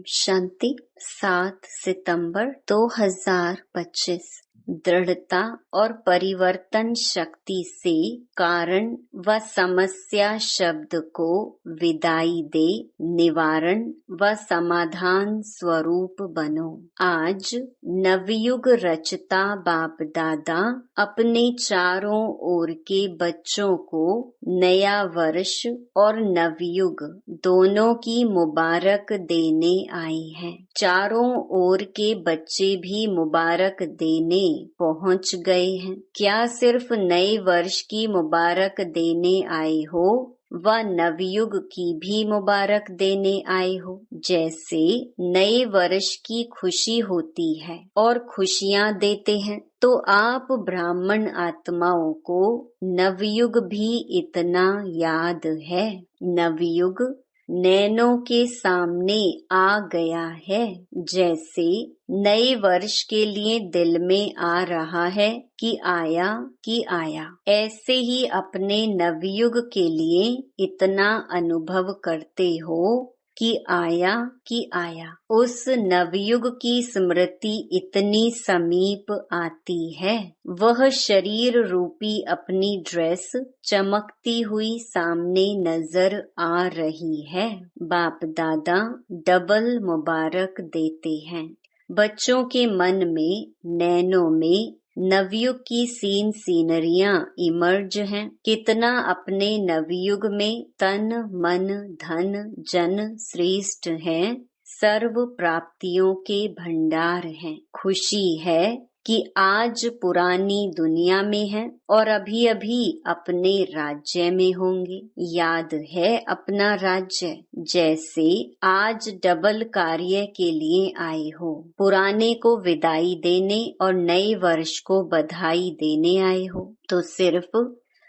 शांति 7 सितंबर 2025। दृढ़ता और परिवर्तन शक्ति से कारण व समस्या शब्द को विदाई दे निवारण व समाधान स्वरूप बनो। आज नवयुग रचता बाप दादा अपने चारों ओर के बच्चों को नया वर्ष और नवयुग दोनों की मुबारक देने आए हैं। चारों ओर के बच्चे भी मुबारक देने पहुंच गए हैं। क्या सिर्फ नए वर्ष की मुबारक देने आए हो व नवयुग की भी मुबारक देने आए हो? जैसे नए वर्ष की खुशी होती है और खुशियां देते हैं, तो आप ब्राह्मण आत्माओं को नवयुग भी इतना याद है। नवयुग नैनों के सामने आ गया है, जैसे नए वर्ष के लिए दिल में आ रहा है कि आया। ऐसे ही अपने नवयुग के लिए इतना अनुभव करते हो कि आया। उस नवयुग की स्मृति इतनी समीप आती है, वह शरीर रूपी अपनी ड्रेस चमकती हुई सामने नजर आ रही है। बाप दादा डबल मुबारक देते हैं। बच्चों के मन में, नैनों में नवयुग की सीनरियां इमर्ज हैं। कितना अपने नवयुग में तन मन धन जन श्रेष्ठ हैं, सर्व प्राप्तियों के भंडार हैं। खुशी है कि आज पुरानी दुनिया में है और अभी अभी अपने राज्य में होंगे। याद है अपना राज्य, जैसे आज डबल कार्य के लिए आए हो। पुराने को विदाई देने और नए वर्ष को बधाई देने आए हो। तो सिर्फ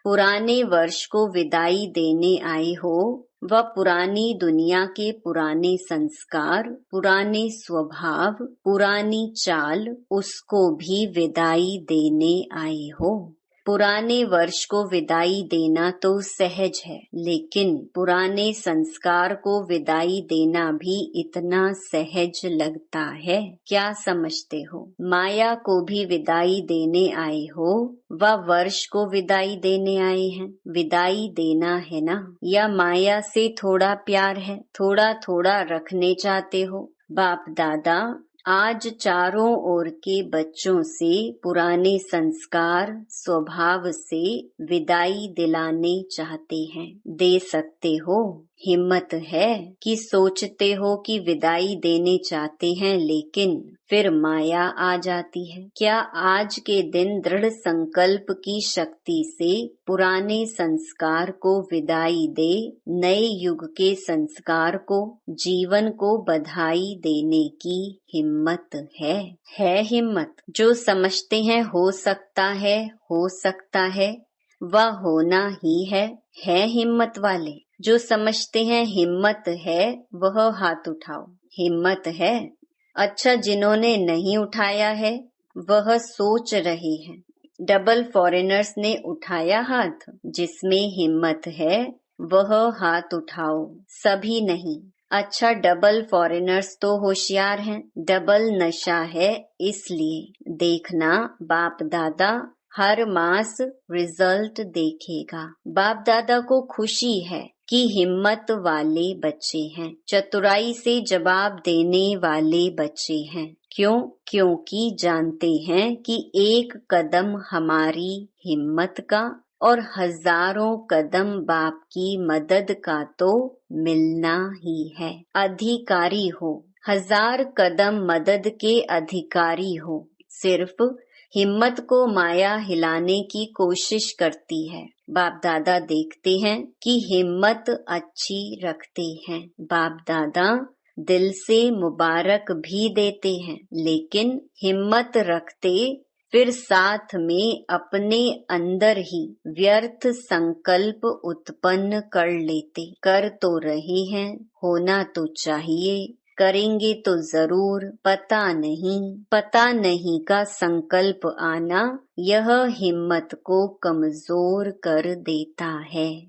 पुराने वर्ष को विदाई देने आए हो व पुरानी दुनिया के पुराने संस्कार, पुराने स्वभाव, पुरानी चाल, उसको भी विदाई देने आए हो। पुराने वर्ष को विदाई देना तो सहज है, लेकिन पुराने संस्कार को विदाई देना भी इतना सहज लगता है। क्या समझते हो? माया को भी विदाई देने आए हो व वर्ष को विदाई देने आए हैं। विदाई देना है ना? या माया से थोड़ा प्यार है, थोड़ा थोड़ा रखने चाहते हो? बाप दादा आज चारों ओर के बच्चों से पुराने संस्कार स्वभाव से विदाई दिलाने चाहते हैं। दे सकते हो? हिम्मत है कि सोचते हो कि विदाई देने चाहते हैं, लेकिन फिर माया आ जाती है। क्या आज के दिन दृढ़ संकल्प की शक्ति से पुराने संस्कार को विदाई दे नए युग के संस्कार को, जीवन को बधाई देने की हिम्मत है? हिम्मत? जो समझते हैं हो सकता है वह होना ही है हिम्मत वाले। जो समझते हैं हिम्मत है वह हाथ उठाओ। हिम्मत है? अच्छा, जिन्होंने नहीं उठाया है वह सोच रहे हैं। डबल फॉरेनर्स ने उठाया हाथ। जिसमें हिम्मत है वह हाथ उठाओ, सभी नहीं। अच्छा, डबल फॉरेनर्स तो होशियार हैं, डबल नशा है इसलिए। देखना बाप दादा हर मास रिजल्ट देखेगा। बाप दादा को खुशी है कि हिम्मत वाले बच्चे हैं, चतुराई से जवाब देने वाले बच्चे हैं। क्यों? क्योंकि जानते हैं कि एक कदम हमारी हिम्मत का और हजारों कदम बाप की मदद का तो मिलना ही है। अधिकारी हो, 1000 कदम मदद के अधिकारी हो। सिर्फ हिम्मत को माया हिलाने की कोशिश करती है। बाप दादा देखते हैं कि हिम्मत अच्छी रखते हैं। बाप दादा दिल से मुबारक भी देते हैं, लेकिन हिम्मत रखते फिर साथ में अपने अंदर ही व्यर्थ संकल्प उत्पन्न कर लेते। कर तो रहे हैं, होना तो चाहिए, करेंगे तो जरूर, पता नहीं का संकल्प आना यह हिम्मत को कमजोर कर देता है।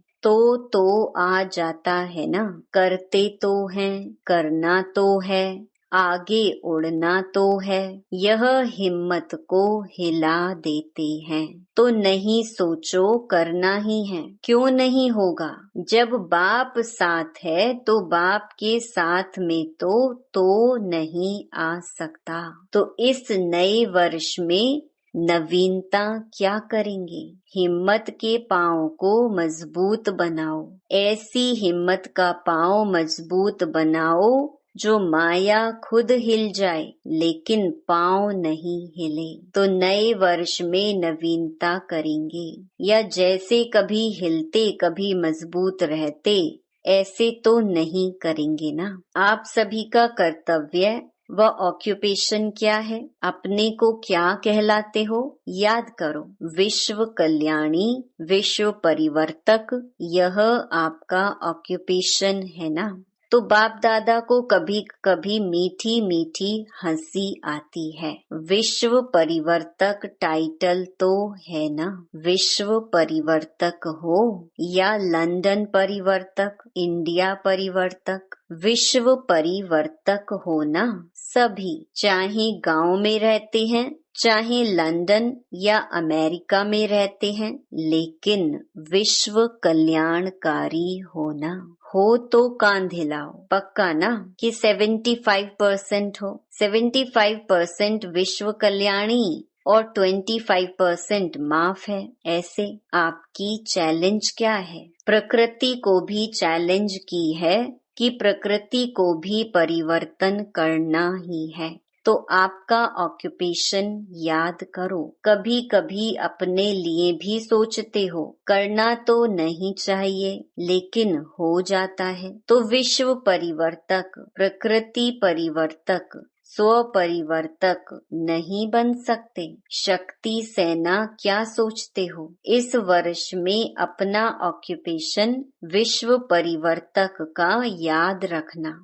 तो आ जाता है ना, करते तो हैं, करना तो है, आगे उड़ना तो है, यह हिम्मत को हिला देते हैं। तो नहीं सोचो, करना ही है। क्यों नहीं होगा? जब बाप साथ है तो बाप के साथ में तो नहीं आ सकता। तो इस नए वर्ष में नवीनता क्या करेंगे? हिम्मत के पांव को मजबूत बनाओ। ऐसी हिम्मत का पांव मजबूत बनाओ जो माया खुद हिल जाए लेकिन पांव नहीं हिले। तो नए वर्ष में नवीनता करेंगे, या जैसे कभी हिलते कभी मजबूत रहते ऐसे तो नहीं करेंगे ना। आप सभी का कर्तव्य व ऑक्यूपेशन क्या है? अपने को क्या कहलाते हो? याद करो, विश्व कल्याणी, विश्व परिवर्तक, यह आपका ऑक्यूपेशन है ना। तो बाप दादा को कभी कभी मीठी मीठी हंसी आती है। विश्व परिवर्तक टाइटल तो है ना। विश्व परिवर्तक हो या लंदन परिवर्तक, इंडिया परिवर्तक, विश्व परिवर्तक हो ना सभी, चाहे गांव में रहते हैं चाहे लंदन या अमेरिका में रहते हैं, लेकिन विश्व कल्याणकारी होना हो तो कान हिलाओ। पक्का ना कि 75% हो। 75% विश्व कल्याणी और 25% माफ है। ऐसे आपकी चैलेंज क्या है? प्रकृति को भी चैलेंज की है कि प्रकृति को भी परिवर्तन करना ही है। तो आपका ऑक्यूपेशन याद करो। कभी कभी अपने लिए भी सोचते हो, करना तो नहीं चाहिए लेकिन हो जाता है। तो विश्व परिवर्तक, प्रकृति परिवर्तक, स्व परिवर्तक नहीं बन सकते? शक्ति सेना क्या सोचते हो? इस वर्ष में अपना ऑक्यूपेशन विश्व परिवर्तक का याद रखना।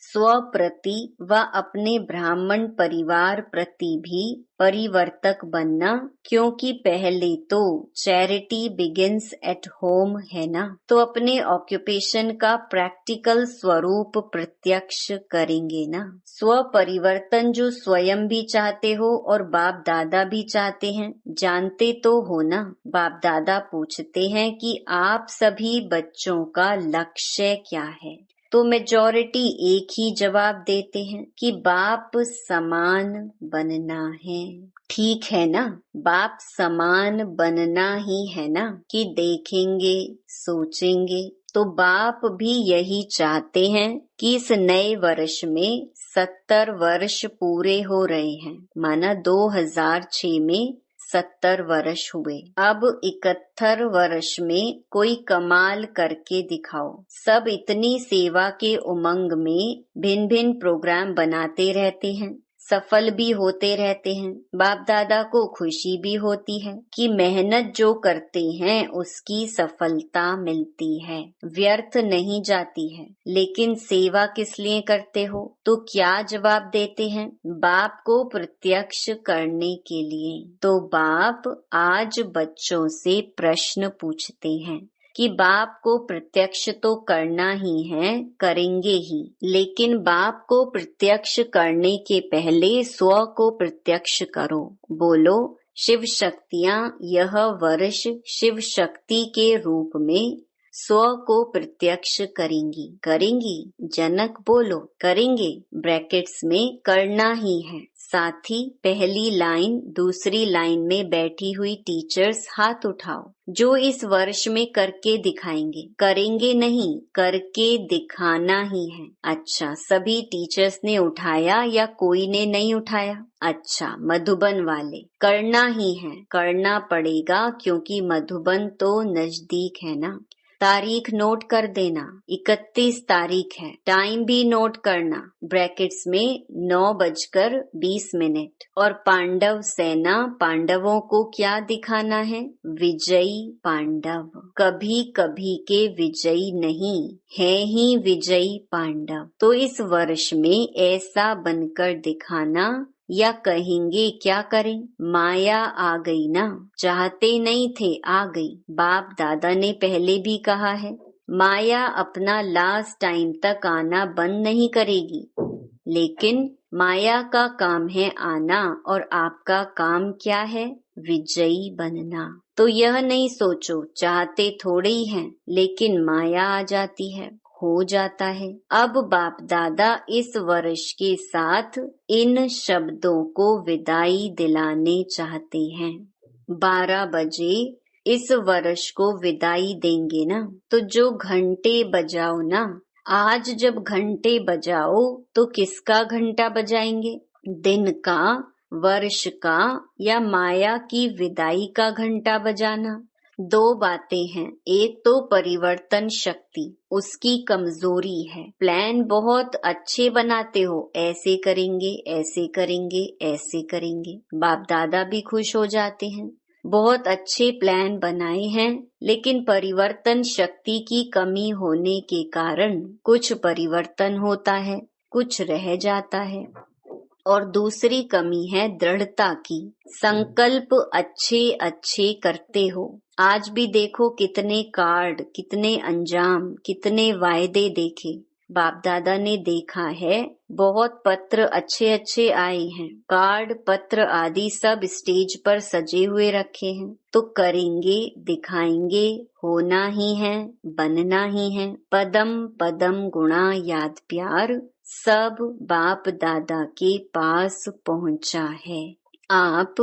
स्व प्रति व अपने ब्राह्मण परिवार प्रति भी परिवर्तक बनना, क्योंकि पहले तो चैरिटी बिगिंस एट होम है ना। तो अपने ऑक्यूपेशन का प्रैक्टिकल स्वरूप प्रत्यक्ष करेंगे ना। स्व परिवर्तन जो स्वयं भी चाहते हो और बाप दादा भी चाहते हैं, जानते तो हो ना। बाप दादा पूछते हैं कि आप सभी बच्चों का लक्ष्य क्या है? तो मेजॉरिटी एक ही जवाब देते हैं कि बाप समान बनना है। ठीक है ना, बाप समान बनना ही है ना, कि देखेंगे सोचेंगे। तो बाप भी यही चाहते हैं कि इस नए वर्ष में 70 वर्ष पूरे हो रहे हैं। माना 2006 में 70 वर्ष हुए। अब 71 वर्ष में कोई कमाल करके दिखाओ। सब इतनी सेवा के उमंग में भिन्न भिन्न प्रोग्राम बनाते रहते हैं, सफल भी होते रहते हैं। बाप दादा को खुशी भी होती है कि मेहनत जो करते हैं उसकी सफलता मिलती है, व्यर्थ नहीं जाती है। लेकिन सेवा किस लिए करते हो? तो क्या जवाब देते हैं? बाप को प्रत्यक्ष करने के लिए। तो बाप आज बच्चों से प्रश्न पूछते हैं कि बाप को प्रत्यक्ष तो करना ही है, करेंगे ही, लेकिन बाप को प्रत्यक्ष करने के पहले स्व को प्रत्यक्ष करो। बोलो, शिव शक्तियाँ यह वर्ष शिव शक्ति के रूप में स्व को प्रत्यक्ष करेंगी। जनक बोलो, करेंगे। ब्रैकेट्स में करना ही है। साथी पहली लाइन दूसरी लाइन में बैठी हुई टीचर्स हाथ उठाओ जो इस वर्ष में करके दिखाएंगे। करेंगे नहीं, करके दिखाना ही है। अच्छा, सभी टीचर्स ने उठाया या कोई ने नहीं उठाया? अच्छा, मधुबन वाले, करना ही है, करना पड़ेगा क्योंकि मधुबन तो नजदीक है ना। तारीख नोट कर देना, 31 तारीख है। टाइम भी नोट करना, ब्रैकेट्स में 9:20। और पांडव सेना, पांडवों को क्या दिखाना है? विजयी पांडव, कभी कभी के विजयी नहीं है ही विजयी पांडव। तो इस वर्ष में ऐसा बनकर दिखाना, या कहेंगे क्या करें, माया आ गई ना, चाहते नहीं थे आ गई। बाप दादा ने पहले भी कहा है, माया अपना लास्ट टाइम तक आना बंद नहीं करेगी, लेकिन माया का काम है आना और आपका काम क्या है, विजयी बनना। तो यह नहीं सोचो चाहते थोड़े ही हैं, लेकिन माया आ जाती है, हो जाता है। अब बाप दादा इस वर्ष के साथ इन शब्दों को विदाई दिलाने चाहते हैं। 12 बजे इस वर्ष को विदाई देंगे ना, तो जो घंटे बजाओ ना, आज जब घंटे बजाओ तो किसका घंटा बजाएंगे, दिन का, वर्ष का या माया की विदाई का घंटा बजाना। 2 बातें हैं, एक तो परिवर्तन शक्ति, उसकी कमजोरी है। प्लान बहुत अच्छे बनाते हो, ऐसे करेंगे ऐसे करेंगे ऐसे करेंगे, बाप दादा भी खुश हो जाते हैं। बहुत अच्छे प्लान बनाए हैं, लेकिन परिवर्तन शक्ति की कमी होने के कारण कुछ परिवर्तन होता है, कुछ रह जाता है। और दूसरी कमी है दृढ़ता की। संकल्प अच्छे अच्छे करते हो, आज भी देखो कितने कार्ड, कितने अंजाम, कितने वायदे देखे। बाप दादा ने देखा है बहुत पत्र अच्छे अच्छे आए हैं, कार्ड पत्र आदि सब स्टेज पर सजे हुए रखे हैं। तो करेंगे, दिखाएंगे, होना ही है, बनना ही है। पदम पदम गुणा याद प्यार सब बाप दादा के पास पहुंचा है। आप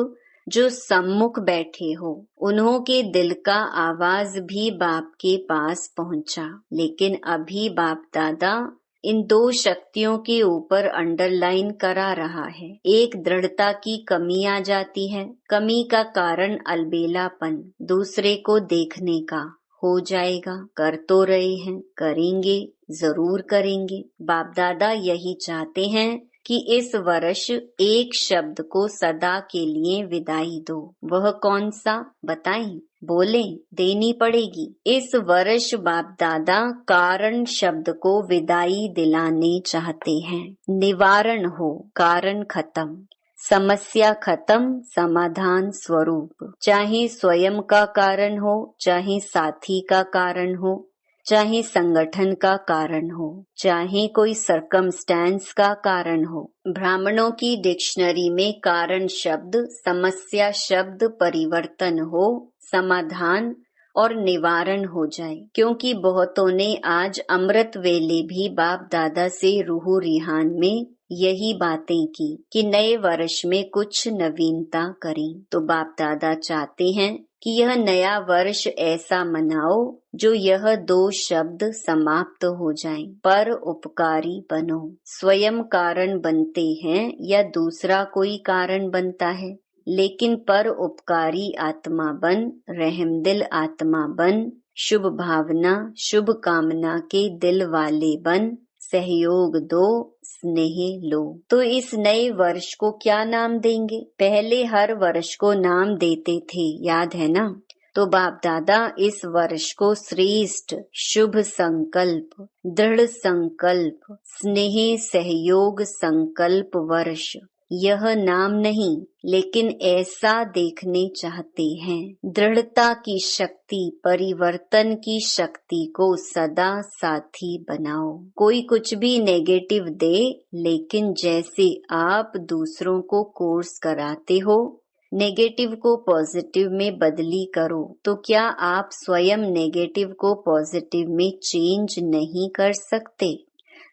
जो सम्मुख बैठे हो, उन्हों के दिल का आवाज भी बाप के पास पहुंचा, लेकिन अभी बाप दादा इन 2 शक्तियों के ऊपर अंडरलाइन करा रहा है। एक दृढ़ता की कमी आ जाती है, कमी का कारण अलबेलापन, दूसरे को देखने का। हो जाएगा, कर तो रहे हैं, करेंगे, जरूर करेंगे। बाप दादा यही चाहते हैं कि इस वर्ष एक शब्द को सदा के लिए विदाई दो। वह कौन सा बताएं, बोलें, देनी पड़ेगी। इस वर्ष बाप दादा कारण शब्द को विदाई दिलाने चाहते हैं। निवारण हो, कारण खत्म, समस्या खत्म, समाधान स्वरूप। चाहे स्वयं का कारण हो, चाहे साथी का कारण हो, चाहे संगठन का कारण हो, चाहे कोई सर्कमस्टेंस का कारण हो। ब्राह्मणों की डिक्शनरी में कारण शब्द, समस्या शब्द परिवर्तन हो, समाधान और निवारण हो जाए। क्योंकि बहुतों ने आज अमृत वेले भी बाप दादा से रूह रिहान में यही बातें की कि नए वर्ष में कुछ नवीनता करें। तो बाप दादा चाहते हैं कि यह नया वर्ष ऐसा मनाओ जो यह 2 शब्द समाप्त हो जाएं। पर उपकारी बनो। स्वयं कारण बनते हैं या दूसरा कोई कारण बनता है, लेकिन पर उपकारी आत्मा बन, रहमदिल आत्मा बन, शुभ भावना शुभ कामना के दिल वाले बन, सहयोग दो, स्नेह लो। तो इस नए वर्ष को क्या नाम देंगे? पहले हर वर्ष को नाम देते थे, याद है ना? तो बाप दादा इस वर्ष को श्रेष्ठ, शुभ संकल्प, दृढ़ संकल्प, स्नेह सहयोग संकल्प वर्ष, यह नाम नहीं लेकिन ऐसा देखने चाहते हैं। दृढ़ता की शक्ति, परिवर्तन की शक्ति को सदा साथी बनाओ। कोई कुछ भी नेगेटिव दे, लेकिन जैसे आप दूसरों को कोर्स कराते हो, नेगेटिव को पॉजिटिव में बदली करो, तो क्या आप स्वयं नेगेटिव को पॉजिटिव में चेंज नहीं कर सकते?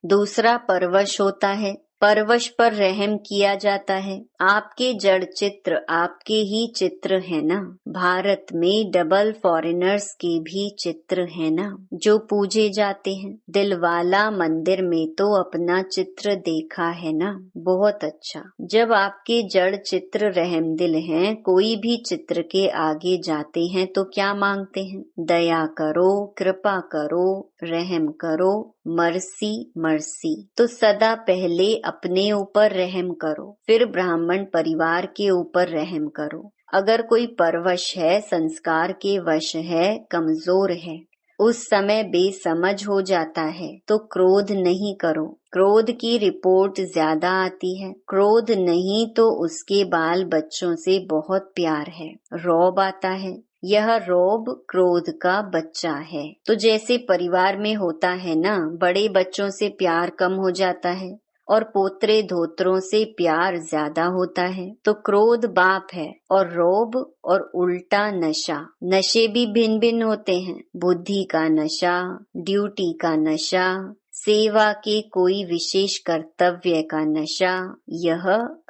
दूसरा परवश होता है, परवश पर रहम किया जाता है। आपके जड़ चित्र आपके ही चित्र है ना। भारत में डबल फॉरेनर्स के भी चित्र है ना, जो पूजे जाते हैं। दिलवाला मंदिर में तो अपना चित्र देखा है ना, बहुत अच्छा। जब आपके जड़ चित्र रहमदिल हैं, कोई भी चित्र के आगे जाते हैं तो क्या मांगते हैं? दया करो, कृपा करो, रहम करो, मर्सी मर्सी। तो सदा पहले अपने ऊपर रहम करो, फिर ब्राह्मण परिवार के ऊपर रहम करो। अगर कोई परवश है, संस्कार के वश है, कमजोर है, उस समय बेसमझ हो जाता है तो क्रोध नहीं करो। क्रोध की रिपोर्ट ज्यादा आती है। क्रोध नहीं तो उसके बाल बच्चों से बहुत प्यार है। रौब आता है, यह रौब क्रोध का बच्चा है। तो जैसे परिवार में होता है ना, बड़े बच्चों से प्यार कम हो जाता है और पोतरे धोत्रों से प्यार ज्यादा होता है। तो क्रोध बाप है और रौब और उल्टा नशा। नशे भी भिन्न भिन्न होते हैं। बुद्धि का नशा, ड्यूटी का नशा, सेवा के कोई विशेष कर्तव्य का नशा, यह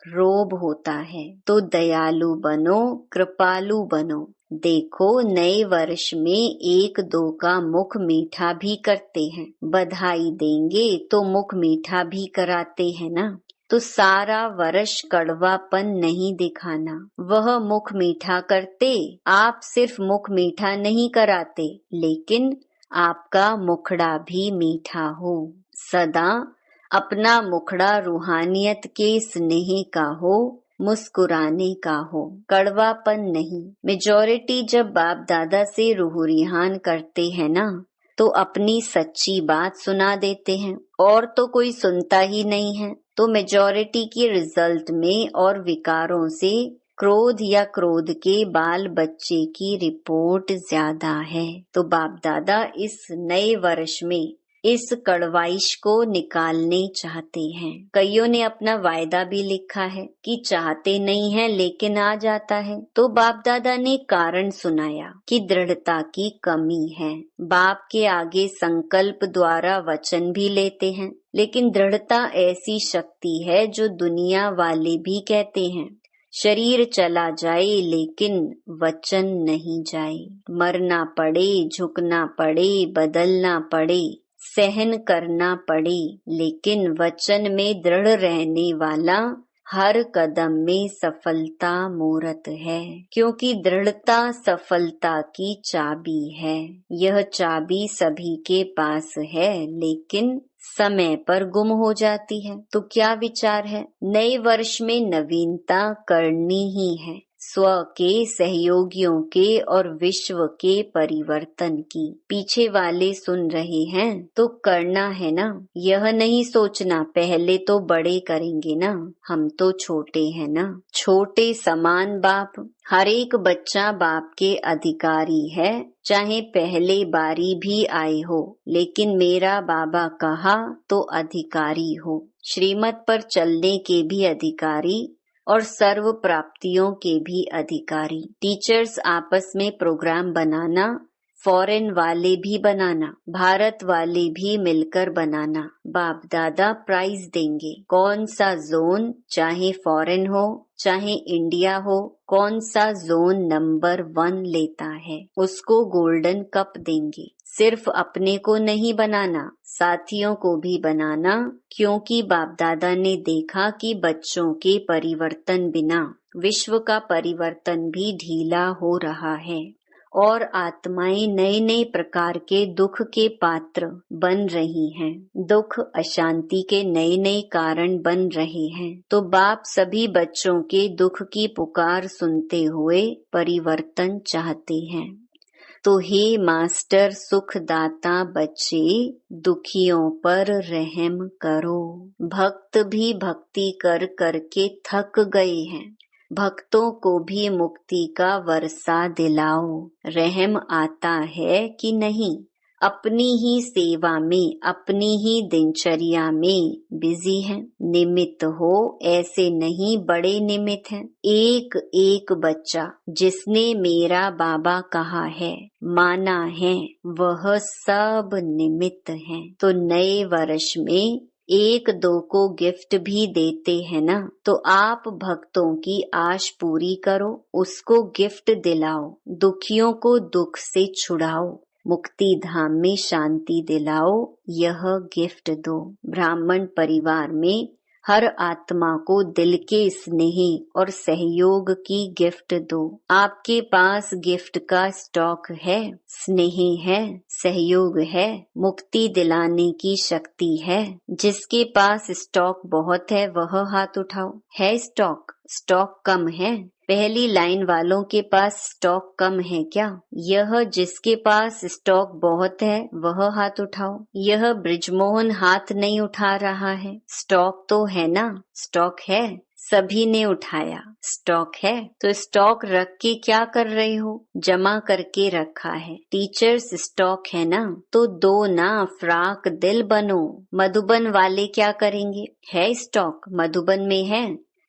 रोब होता है। तो दयालु बनो, कृपालु बनो। देखो, नए वर्ष में एक दो का मुख मीठा भी करते हैं। बधाई देंगे तो मुख मीठा भी कराते हैं ना। तो सारा वर्ष कड़वापन नहीं दिखाना, वह मुख मीठा करते। आप सिर्फ मुख मीठा नहीं कराते, लेकिन आपका मुखड़ा भी मीठा हो। सदा अपना मुखड़ा रूहानियत के स्नेह का हो, मुस्कुराने का हो, कड़वापन नहीं। मेजॉरिटी जब बाप दादा से रूह-रिहान करते हैं ना, तो अपनी सच्ची बात सुना देते हैं और तो कोई सुनता ही नहीं है। तो मेजॉरिटी की रिजल्ट में और विकारों से क्रोध या क्रोध के बाल बच्चे की रिपोर्ट ज्यादा है। तो बाप दादा इस नए वर्ष में इस कड़वाइश को निकालने चाहते हैं। कईयों ने अपना वायदा भी लिखा है कि चाहते नहीं है लेकिन आ जाता है। तो बाप दादा ने कारण सुनाया कि दृढ़ता की कमी है। बाप के आगे संकल्प द्वारा वचन भी लेते हैं, लेकिन दृढ़ता ऐसी शक्ति है जो दुनिया वाले भी कहते हैं शरीर चला जाए लेकिन वचन नहीं जाए। मरना पड़े, झुकना पड़े, बदलना पड़े, सहन करना पड़े, लेकिन वचन में दृढ़ रहने वाला हर कदम में सफलता मूरत है। क्योंकि दृढ़ता सफलता की चाबी है। यह चाबी सभी के पास है, लेकिन समय पर गुम हो जाती है। तो क्या विचार है? नए वर्ष में नवीनता करनी ही है, स्व के, सहयोगियों के और विश्व के परिवर्तन की। पीछे वाले सुन रहे हैं तो करना है ना। यह नहीं सोचना पहले तो बड़े करेंगे ना, हम तो छोटे हैं ना। छोटे समान बाप, हर एक बच्चा बाप के अधिकारी है, चाहे पहले बारी भी आए हो, लेकिन मेरा बाबा कहा तो अधिकारी हो। श्रीमत पर चलने के भी अधिकारी और सर्व प्राप्तियों के भी अधिकारी। टीचर्स आपस में प्रोग्राम बनाना, फॉरेन वाले भी बनाना, भारत वाले भी मिलकर बनाना। बाप दादा प्राइज देंगे। कौन सा जोन, चाहे फॉरेन हो चाहे इंडिया हो, कौन सा जोन नंबर 1 लेता है उसको गोल्डन कप देंगे। सिर्फ अपने को नहीं बनाना, साथियों को भी बनाना, क्योंकि बाप दादा ने देखा कि बच्चों के परिवर्तन बिना विश्व का परिवर्तन भी ढीला हो रहा है और आत्माएं नए नए प्रकार के दुख के पात्र बन रही हैं। दुख अशांति के नए नए कारण बन रहे हैं। तो बाप सभी बच्चों के दुख की पुकार सुनते हुए परिवर्तन चाहते हैं। तो हे मास्टर सुखदाता बच्चे, दुखियों पर रहम करो। भक्त भी भक्ति कर करके थक गए हैं, भक्तों को भी मुक्ति का वर्षा दिलाओ। रहम आता है कि नहीं? अपनी ही सेवा में, अपनी ही दिनचर्या में बिजी हैं। निमित्त हो, ऐसे नहीं बड़े निमित्त हैं। एक एक बच्चा जिसने मेरा बाबा कहा है, माना है, वह सब निमित्त हैं। तो नए वर्ष में एक दो को गिफ्ट भी देते हैं ना, तो आप भक्तों की आश पूरी करो, उसको गिफ्ट दिलाओ। दुखियों को दुख से छुड़ाओ, मुक्ति धाम में शांति दिलाओ, यह गिफ्ट दो। ब्राह्मण परिवार में हर आत्मा को दिल के स्नेह और सहयोग की गिफ्ट दो। आपके पास गिफ्ट का स्टॉक है, स्नेह है, सहयोग है, मुक्ति दिलाने की शक्ति है। जिसके पास स्टॉक बहुत है वह हाथ उठाओ। है स्टॉक? स्टॉक कम है पहली लाइन वालों के पास स्टॉक कम है क्या? यह जिसके पास स्टॉक बहुत है वह हाथ उठाओ। यह ब्रिजमोहन हाथ नहीं उठा रहा है। स्टॉक तो है ना? स्टॉक है। सभी ने उठाया। स्टॉक है तो स्टॉक रख के क्या कर रहे हो? जमा करके रखा है। टीचर्स स्टॉक है ना तो दो ना फ्राक दिल बनो। मधुबन वाले क्या करेंगे? है स्टॉक, मधुबन में है।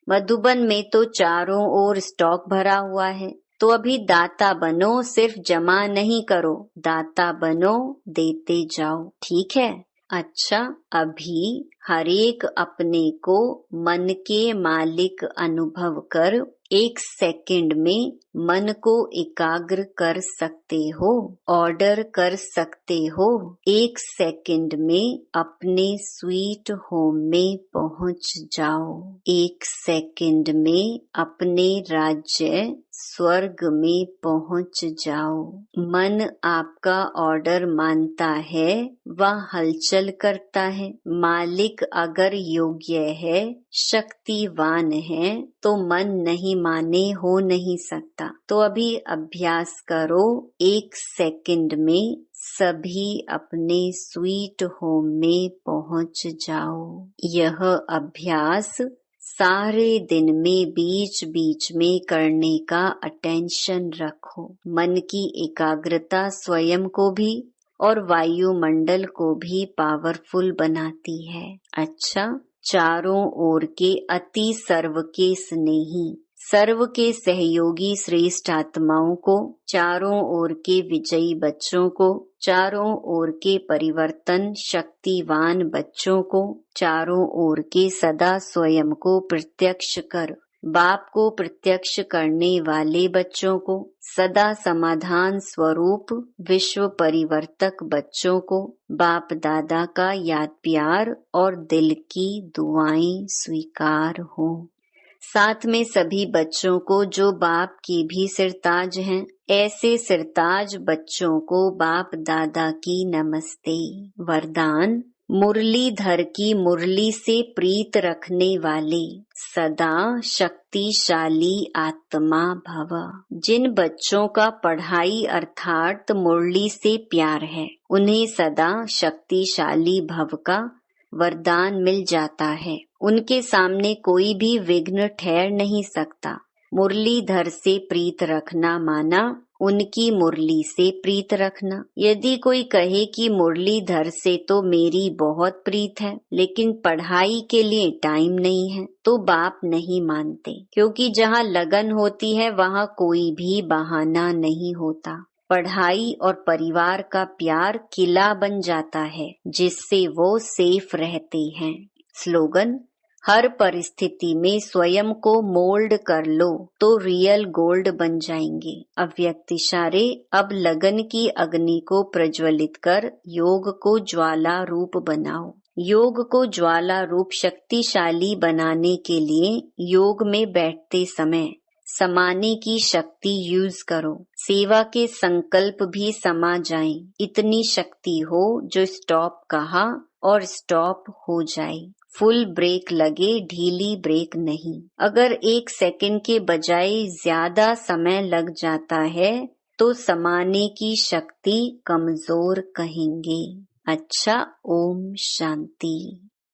मधुबन में तो चारों ओर स्टॉक भरा हुआ है। तो अभी दाता बनो, सिर्फ जमा नहीं करो। दाता बनो, देते जाओ। ठीक है? अच्छा, अभी हरेक अपने को मन के मालिक अनुभव कर 1 सेकंड में मन को एकाग्र कर सकते हो, ऑर्डर कर सकते हो। 1 सेकंड में अपने स्वीट होम में पहुंच जाओ। 1 सेकंड में अपने राज्य स्वर्ग में पहुंच जाओ। मन आपका ऑर्डर मानता है, वह हलचल करता है। मालिक अगर योग्य है, शक्तिवान है, तो मन नहीं माने हो नहीं सकता। तो अभी अभ्यास करो। 1 सेकंड में सभी अपने स्वीट होम में पहुंच जाओ। यह अभ्यास सारे दिन में बीच बीच में करने का अटेंशन रखो। मन की एकाग्रता स्वयं को भी और वायुमंडल को भी पावरफुल बनाती है। अच्छा, चारों ओर के अति सर्व के स्नेही, सर्व के सहयोगी श्रेष्ठ आत्माओं को, चारों ओर के विजयी बच्चों को, चारों ओर के परिवर्तन शक्तिवान बच्चों को, चारों ओर के सदा स्वयं को प्रत्यक्ष कर बाप को प्रत्यक्ष करने वाले बच्चों को, सदा समाधान स्वरूप विश्व परिवर्तक बच्चों को, बाप दादा का याद प्यार और दिल की दुआएं स्वीकार हो। साथ में सभी बच्चों को जो बाप के भी सिरताज हैं, ऐसे सिरताज बच्चों को बाप दादा की नमस्ते। वरदान, मुरलीधर की मुरली से प्रीत रखने वाले सदा शक्तिशाली आत्मा भव। जिन बच्चों का पढ़ाई अर्थात मुरली से प्यार है, उन्हें सदा शक्तिशाली भव का वरदान मिल जाता है। उनके सामने कोई भी विघ्न ठहर नहीं सकता। मुरलीधर से प्रीत रखना माना उनकी मुरली से प्रीत रखना। यदि कोई कहे कि मुरलीधर से तो मेरी बहुत प्रीत है, लेकिन पढ़ाई के लिए टाइम नहीं है, तो बाप नहीं मानते, क्योंकि जहाँ लगन होती है वहाँ कोई भी बहाना नहीं होता। पढ़ाई और परिवार का प्यार किला बन जाता है, जिससे वो सेफ रहते हैं। स्लोगन, हर परिस्थिति में स्वयं को मोल्ड कर लो तो रियल गोल्ड बन जाएंगे। अव्यक्त इशारे, अब लगन की अग्नि को प्रज्वलित कर योग को ज्वाला रूप बनाओ। योग को ज्वाला रूप शक्तिशाली बनाने के लिए योग में बैठते समय समाने की शक्ति यूज करो। सेवा के संकल्प भी समा जाएं। इतनी शक्ति हो जो स्टॉप कहा और स्टॉप हो जाए। फुल ब्रेक लगे, ढीली ब्रेक नहीं। अगर 1 सेकंड के बजाय ज्यादा समय लग जाता है तो समाने की शक्ति कमजोर कहेंगे। अच्छा, ओम शांति।